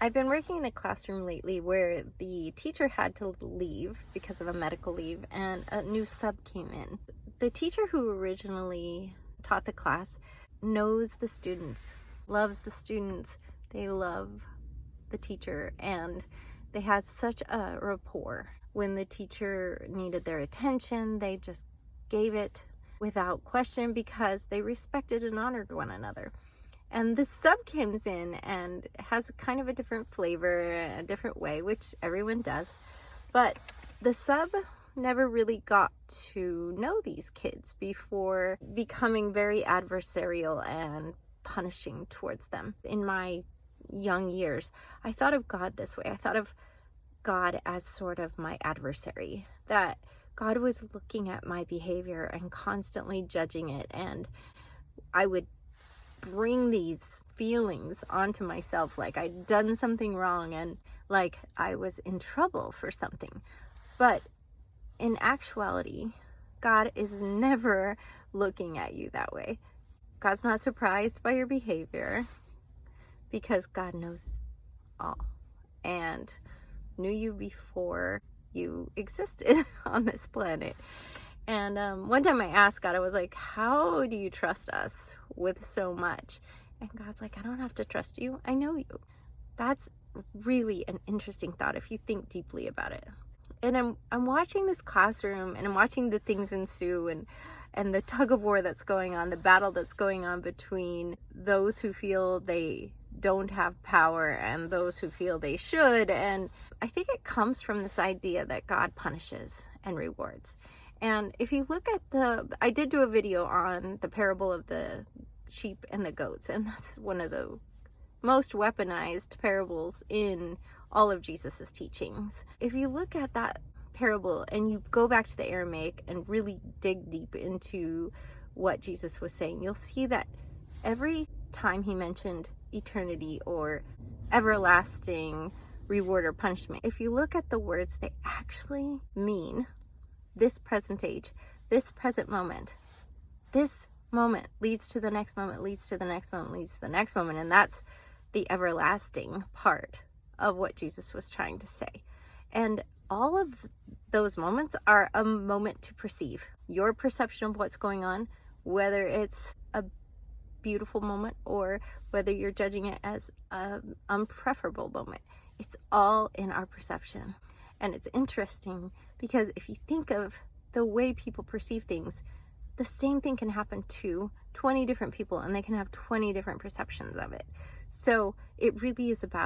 I've been working in a classroom lately where the teacher had to leave because of a medical leave and a new sub came in. The teacher who originally taught the class knows the students, loves the students. They love the teacher and they had such a rapport. When the teacher needed their attention, they just gave it without question because they respected and honored one another. And the sub comes in and has kind of a different flavor, a different way, which everyone does. But the sub never really got to know these kids before becoming very adversarial and punishing towards them. In my young years, I thought of God this way. I thought of God as sort of my adversary, that God was looking at my behavior and constantly judging it, and I would bring these feelings onto myself like I'd done something wrong and like I was in trouble for something. But in actuality, God is never looking at you that way. God's not surprised by your behavior because God knows all and knew you before you existed on this planet. And one time I asked God, I was like, how do you trust us with so much? And God's like, I don't have to trust you. I know you. That's really an interesting thought if you think deeply about it. And I'm watching this classroom and I'm watching the things ensue and the tug of war that's going on, the battle that's going on between those who feel they don't have power and those who feel they should. And I think it comes from this idea that God punishes and rewards. And if you look at I did do a video on the parable of the sheep and the goats, and that's one of the most weaponized parables in all of Jesus's teachings. If you look at that parable and you go back to the Aramaic and really dig deep into what Jesus was saying, you'll see that every time he mentioned eternity or everlasting reward or punishment, if you look at the words, they actually mean this present age, this present moment. This moment leads to the next moment, leads to the next moment, leads to the next moment. And that's the everlasting part of what Jesus was trying to say. And all of those moments are a moment to perceive. Your perception of what's going on, whether it's a beautiful moment or whether you're judging it as an unpreferable moment, it's all in our perception. And it's interesting because if you think of the way people perceive things, the same thing can happen to 20 different people and they can have 20 different perceptions of it. So it really is about